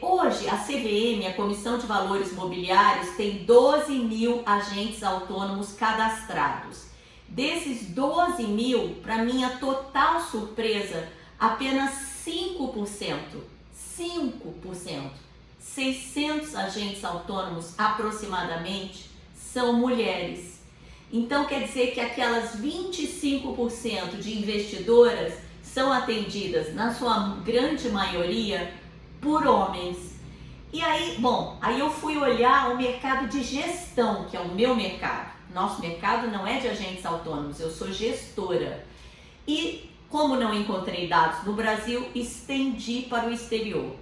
Hoje, a CVM, a Comissão de Valores Mobiliários, tem 12 mil agentes autônomos cadastrados. Desses 12 mil, para minha total surpresa, apenas 5%, 600 agentes autônomos aproximadamente, são mulheres. Então quer dizer que aquelas 25% de investidoras são atendidas, na sua grande maioria, por homens. E aí, aí eu fui olhar o mercado de gestão, que é o meu mercado. Nosso mercado não é de agentes autônomos, eu sou gestora. E como não encontrei dados no Brasil, estendi para o exterior.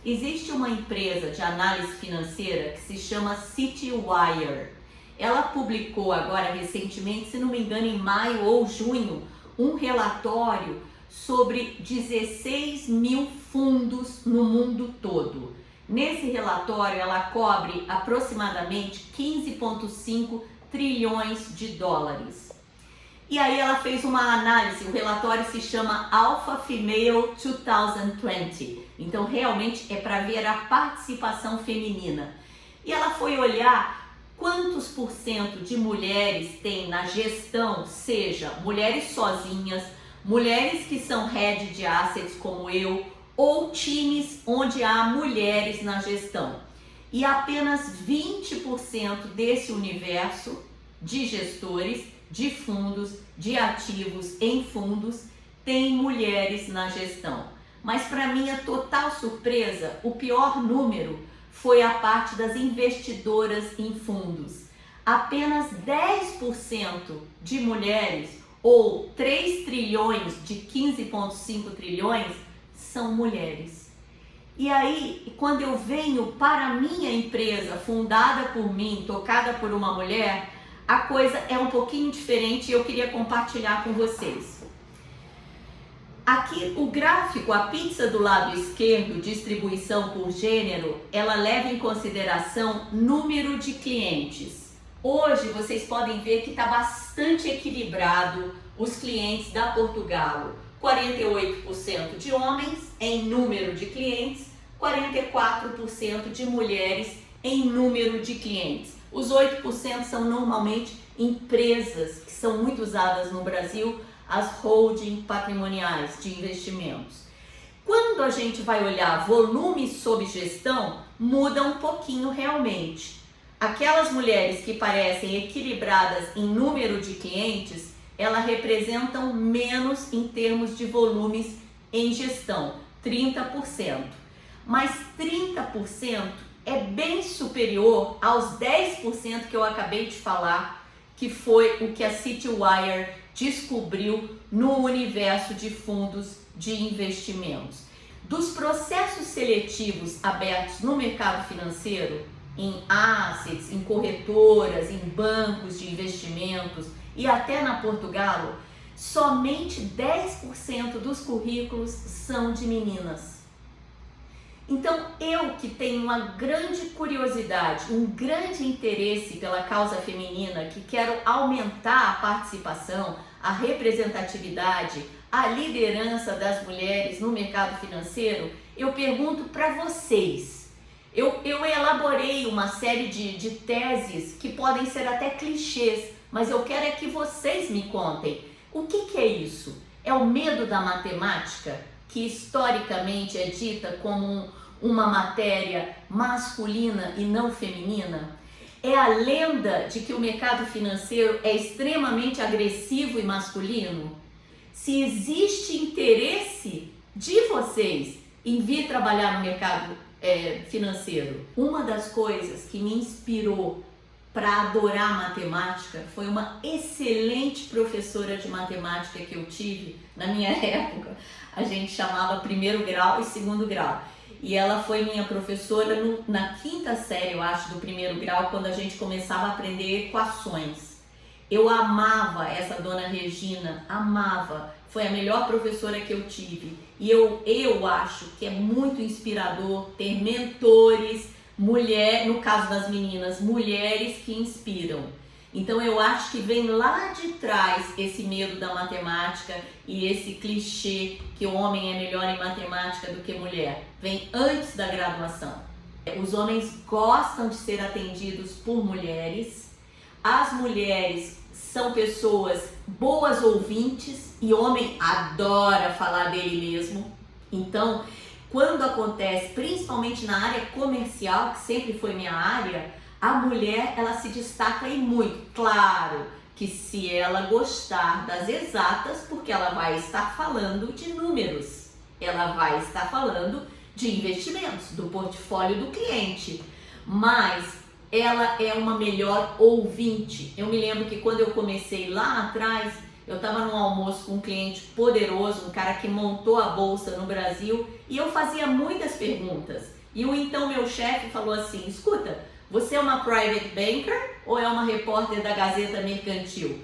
Existe uma empresa de análise financeira que se chama Citywire. Ela publicou agora recentemente, se não me engano, em maio ou junho, um relatório sobre 16 mil fundos no mundo todo. Nesse relatório, ela cobre aproximadamente 15,5 trilhões de dólares. E aí ela fez uma análise, o relatório se chama Alpha Female 2020. Então realmente é para ver a participação feminina. E ela foi olhar quantos por cento de mulheres tem na gestão, seja mulheres sozinhas, mulheres que são head de assets como eu, ou times onde há mulheres na gestão. E apenas 20% desse universo de gestores, de fundos, de ativos em fundos, tem mulheres na gestão. Mas para minha total surpresa, o pior número foi a parte das investidoras em fundos. Apenas 10% de mulheres, ou 3 trilhões de 15,5 trilhões, são mulheres. E aí, quando eu venho para a minha empresa, fundada por mim, tocada por uma mulher, a coisa é um pouquinho diferente e eu queria compartilhar com vocês. Aqui o gráfico, a pizza do lado esquerdo, distribuição por gênero, ela leva em consideração número de clientes. Hoje vocês podem ver que está bastante equilibrado os clientes da Portugalo. 48% de homens em número de clientes, 44% de mulheres em número de clientes. Os 8% são normalmente empresas que são muito usadas no Brasil, as holding patrimoniais de investimentos. Quando a gente vai olhar volume sob gestão, muda um pouquinho realmente. Aquelas mulheres que parecem equilibradas em número de clientes, elas representam menos em termos de volumes em gestão, 30%. Mas 30% é bem superior aos 10% que eu acabei de falar, que foi o que a Citywire descobriu no universo de fundos de investimentos. Dos processos seletivos abertos no mercado financeiro, em assets, em corretoras, em bancos de investimentos e até na Portugalo, somente 10% dos currículos são de meninas. Então eu, que tenho uma grande curiosidade, um grande interesse pela causa feminina, que quero aumentar a participação, a representatividade, a liderança das mulheres no mercado financeiro, eu pergunto para vocês. Eu elaborei uma série de teses que podem ser até clichês, mas eu quero é que vocês me contem. O que é isso? É o medo da matemática, que historicamente é dita como uma matéria masculina e não feminina? É a lenda de que o mercado financeiro é extremamente agressivo e masculino? Se existe interesse de vocês em vir trabalhar no mercado financeiro, uma das coisas que me inspirou para adorar matemática foi uma excelente professora de matemática que eu tive na minha época. A gente chamava primeiro grau e segundo grau. E ela foi minha professora na quinta série, eu acho, do primeiro grau, quando a gente começava a aprender equações. Eu amava essa dona Regina, amava. Foi a melhor professora que eu tive. E eu acho que é muito inspirador ter mentores, no caso das meninas, mulheres que inspiram. Então eu acho que vem lá de trás esse medo da matemática e esse clichê que o homem é melhor em matemática do que mulher. Vem antes da graduação. Os homens gostam de ser atendidos por mulheres, as mulheres são pessoas boas ouvintes e o homem adora falar dele mesmo. Então, quando acontece, principalmente na área comercial, que sempre foi minha área, a mulher ela se destaca aí muito. Claro que se ela gostar das exatas, porque ela vai estar falando de números, ela vai estar falando de investimentos, do portfólio do cliente, mas ela é uma melhor ouvinte. Eu me lembro que quando eu comecei lá atrás, eu estava num almoço com um cliente poderoso, um cara que montou a bolsa no Brasil, e eu fazia muitas perguntas. E o então meu chefe falou assim: escuta, você é uma private banker ou é uma repórter da Gazeta Mercantil?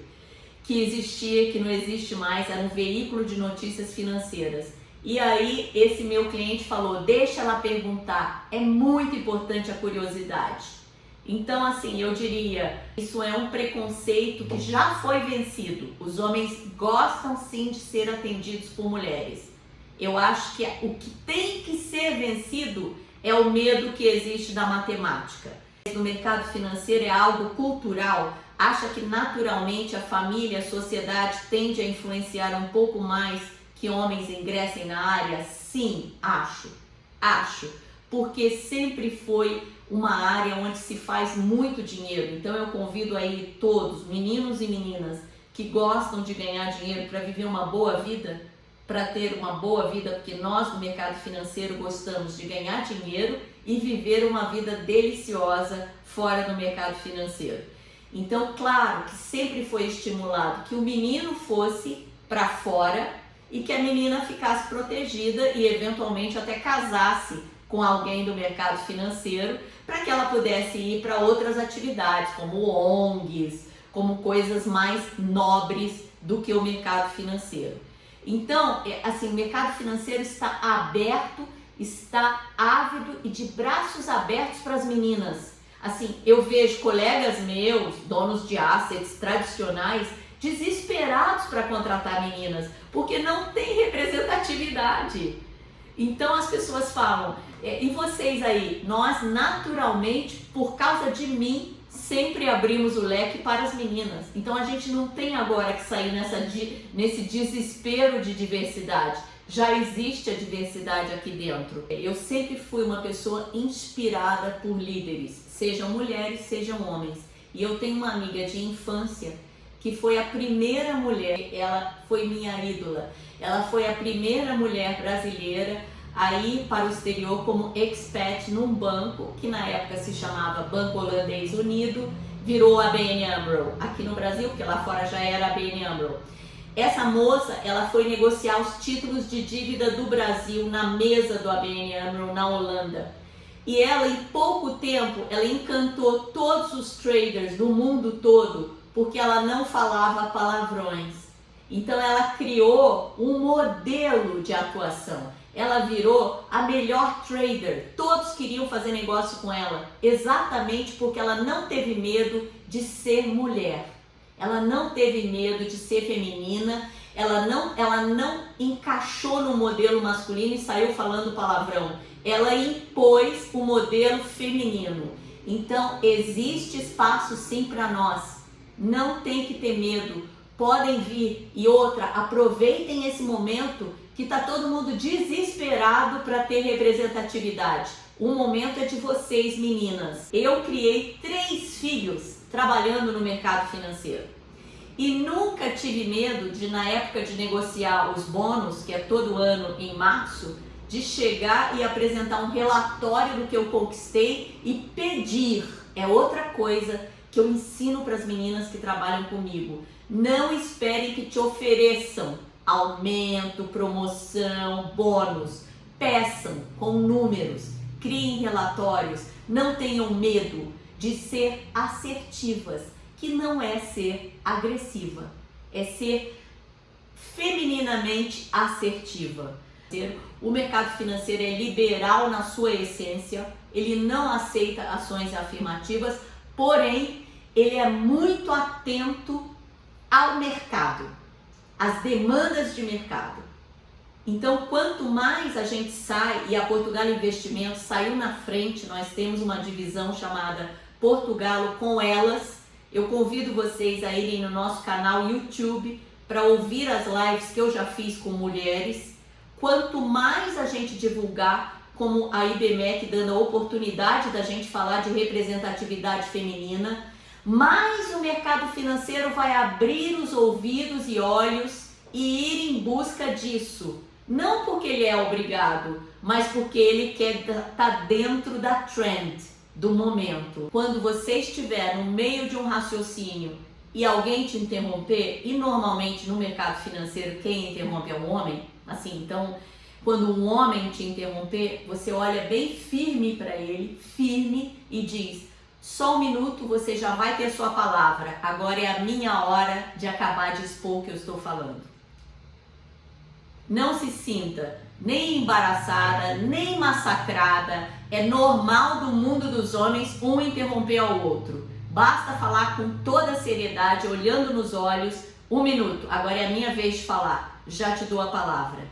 Que existia, que não existe mais, era um veículo de notícias financeiras. E aí esse meu cliente falou: deixa ela perguntar, é muito importante a curiosidade. Então, assim, eu diria, isso é um preconceito que já foi vencido. Os homens gostam sim de ser atendidos por mulheres. Eu acho que o que tem que ser vencido é o medo que existe da matemática. No mercado financeiro é algo cultural. Acha que naturalmente a família, a sociedade tende a influenciar um pouco mais que homens ingressem na área? Sim, acho. Porque sempre foi uma área onde se faz muito dinheiro. Então eu convido aí todos, meninos e meninas, que gostam de ganhar dinheiro para viver uma boa vida, para ter uma boa vida, porque nós no mercado financeiro gostamos de ganhar dinheiro e viver uma vida deliciosa fora do mercado financeiro. Então, claro que sempre foi estimulado que o menino fosse para fora e que a menina ficasse protegida e eventualmente até casasse com alguém do mercado financeiro, para que ela pudesse ir para outras atividades, como ONGs, como coisas mais nobres do que o mercado financeiro. Então, assim, o mercado financeiro está aberto, está ávido e de braços abertos para as meninas. Assim, eu vejo colegas meus, donos de assets tradicionais, desesperados para contratar meninas, porque não tem representatividade. Então as pessoas falam, e vocês aí, nós naturalmente, por causa de mim, sempre abrimos o leque para as meninas. Então a gente não tem agora que sair nesse desespero de diversidade. Já existe a diversidade aqui dentro. Eu sempre fui uma pessoa inspirada por líderes, sejam mulheres, sejam homens. E eu tenho uma amiga de infância que foi a primeira mulher, ela foi minha ídola. Ela foi a primeira mulher brasileira a ir para o exterior como expat num banco, que na época se chamava Banco Holandês Unido, virou a ABN AMRO aqui no Brasil, porque lá fora já era a ABN AMRO. Essa moça, ela foi negociar os títulos de dívida do Brasil na mesa do ABN AMRO na Holanda. E ela, em pouco tempo, ela encantou todos os traders do mundo todo, porque ela não falava palavrões. Então ela criou um modelo de atuação. Ela virou a melhor trader. Todos queriam fazer negócio com ela, exatamente porque ela não teve medo de ser mulher. Ela não teve medo de ser feminina. Ela não encaixou no modelo masculino e saiu falando palavrão. Ela impôs o modelo feminino. Então existe espaço sim para nós. Não tem que ter medo. Podem vir. E outra, aproveitem esse momento que está todo mundo desesperado para ter representatividade. O momento é de vocês, meninas. Eu criei 3 filhos trabalhando no mercado financeiro. E nunca tive medo de, na época de negociar os bônus, que é todo ano em março, de chegar e apresentar um relatório do que eu conquistei e pedir. É outra coisa que eu ensino para as meninas que trabalham comigo. Não esperem que te ofereçam aumento, promoção, bônus. Peçam com números, criem relatórios, não tenham medo de ser assertivas, que não é ser agressiva, é ser femininamente assertiva. O mercado financeiro é liberal na sua essência, ele não aceita ações afirmativas, porém ele é muito atento ao mercado, às demandas de mercado. Então, quanto mais a gente sai, e a Portugal Investimentos saiu na frente, nós temos uma divisão chamada Portugalo com Elas. Eu convido vocês a irem no nosso canal YouTube para ouvir as lives que eu já fiz com mulheres. Quanto mais a gente divulgar, como a IBMEC dando a oportunidade da gente falar de representatividade feminina, mais o mercado financeiro vai abrir os ouvidos e olhos e ir em busca disso. Não porque ele é obrigado, mas porque ele quer estar dentro da trend, do momento. Quando você estiver no meio de um raciocínio e alguém te interromper, e normalmente no mercado financeiro quem interrompe é um homem, assim, então quando um homem te interromper, você olha bem firme para ele, firme, e diz: só um minuto, você já vai ter sua palavra, agora é a minha hora de acabar de expor o que eu estou falando. Não se sinta nem embaraçada, nem massacrada. É normal do mundo dos homens um interromper ao outro. Basta falar com toda a seriedade, olhando nos olhos. Um minuto, agora é a minha vez de falar. Já te dou a palavra.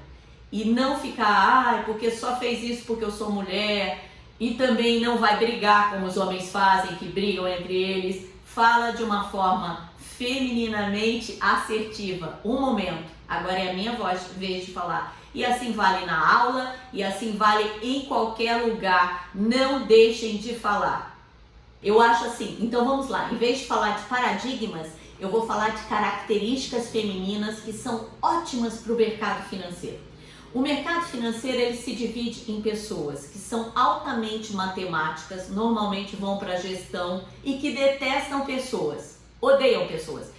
E não ficar, porque só fez isso porque eu sou mulher. E também não vai brigar como os homens fazem, que brigam entre eles. Fala de uma forma femininamente assertiva. Um momento, agora é a minha vez de falar. E assim vale na aula, e assim vale em qualquer lugar. Não deixem de falar. Eu acho assim, então vamos lá, em vez de falar de paradigmas, eu vou falar de características femininas que são ótimas para o mercado financeiro. O mercado financeiro, ele se divide em pessoas que são altamente matemáticas, normalmente vão para a gestão, e que detestam pessoas, odeiam pessoas.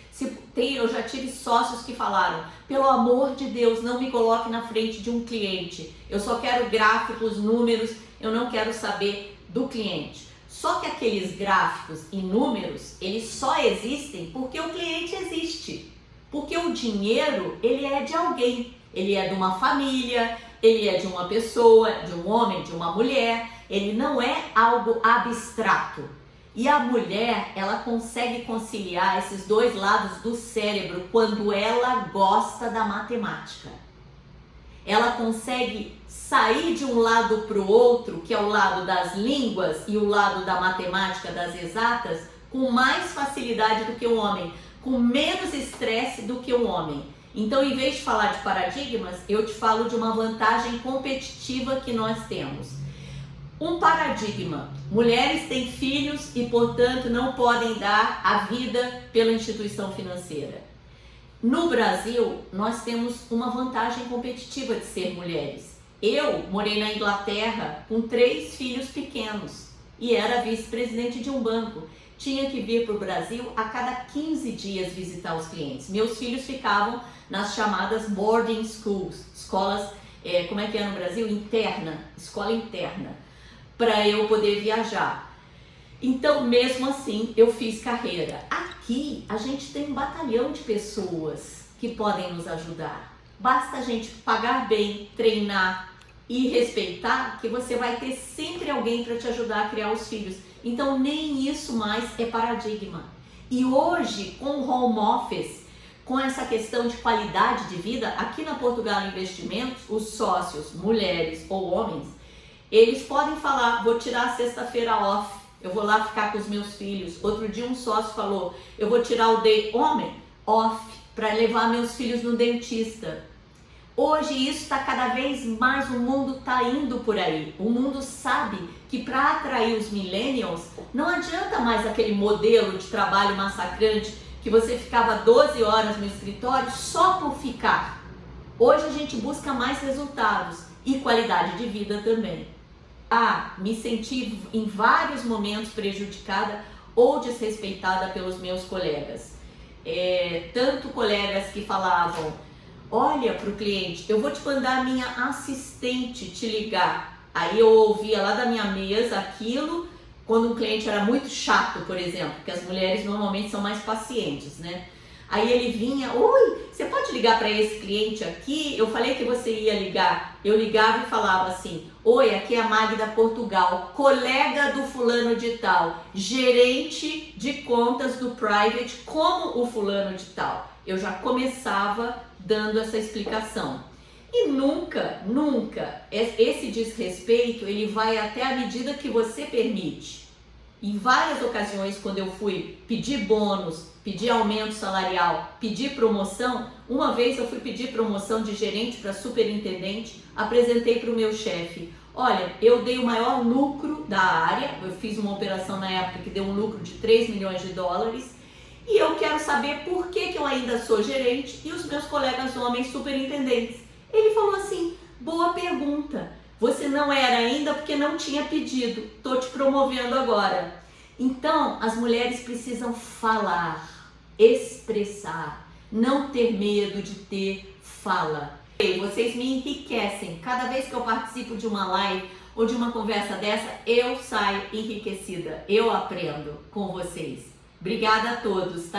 Eu já tive sócios que falaram: pelo amor de Deus, não me coloque na frente de um cliente, eu só quero gráficos, números, eu não quero saber do cliente. Só que aqueles gráficos e números, eles só existem porque o cliente existe, porque o dinheiro, ele é de alguém, ele é de uma família, ele é de uma pessoa, de um homem, de uma mulher, ele não é algo abstrato. E a mulher, ela consegue conciliar esses dois lados do cérebro quando ela gosta da matemática. Ela consegue sair de um lado para o outro, que é o lado das línguas e o lado da matemática, das exatas, com mais facilidade do que o homem, com menos estresse do que o homem. Então, em vez de falar de paradigmas, eu te falo de uma vantagem competitiva que nós temos. Um paradigma: mulheres têm filhos e, portanto, não podem dar a vida pela instituição financeira. No Brasil, nós temos uma vantagem competitiva de ser mulheres. Eu morei na Inglaterra com 3 filhos pequenos e era vice-presidente de um banco. Tinha que vir para o Brasil a cada 15 dias visitar os clientes. Meus filhos ficavam nas chamadas boarding schools, escolas, como é que é no Brasil? Escola interna, para eu poder viajar. Então, mesmo assim, eu fiz carreira. Aqui, a gente tem um batalhão de pessoas que podem nos ajudar. Basta a gente pagar bem, treinar e respeitar, que você vai ter sempre alguém para te ajudar a criar os filhos. Então, nem isso mais é paradigma. E hoje, com o home office, com essa questão de qualidade de vida, aqui na Portugal Investimentos, os sócios, mulheres ou homens, eles podem falar: vou tirar a sexta-feira off, eu vou lá ficar com os meus filhos. Outro dia um sócio falou: eu vou tirar o day off para levar meus filhos no dentista. Hoje isso está cada vez mais, o mundo está indo por aí. O mundo sabe que para atrair os millennials, não adianta mais aquele modelo de trabalho massacrante que você ficava 12 horas no escritório só por ficar. Hoje a gente busca mais resultados e qualidade de vida também. Me senti em vários momentos prejudicada ou desrespeitada pelos meus colegas. Tanto colegas que falavam: olha para o cliente, eu vou te mandar a minha assistente te ligar. Aí eu ouvia lá da minha mesa aquilo, quando um cliente era muito chato, por exemplo, porque as mulheres normalmente são mais pacientes, né? Aí ele vinha, oi, você pode ligar para esse cliente aqui? Eu falei que você ia ligar. Eu ligava e falava assim, oi, aqui é a Magda Portugal, colega do fulano de tal, gerente de contas do private, como o fulano de tal. Eu já começava dando essa explicação. E nunca, esse desrespeito, ele vai até a medida que você permite. Em várias ocasiões, quando eu fui pedir bônus, pedir aumento salarial, pedir promoção, uma vez eu fui pedir promoção de gerente para superintendente, apresentei para o meu chefe, olha, eu dei o maior lucro da área, eu fiz uma operação na época que deu um lucro de 3 milhões de dólares, e eu quero saber por que eu ainda sou gerente e os meus colegas homens superintendentes. Ele falou assim, boa pergunta, você não era ainda porque não tinha pedido, estou te promovendo agora. Então, as mulheres precisam falar, expressar, não ter medo de ter fala. Vocês me enriquecem, cada vez que eu participo de uma live ou de uma conversa dessa, eu saio enriquecida, eu aprendo com vocês. Obrigada a todos, tá?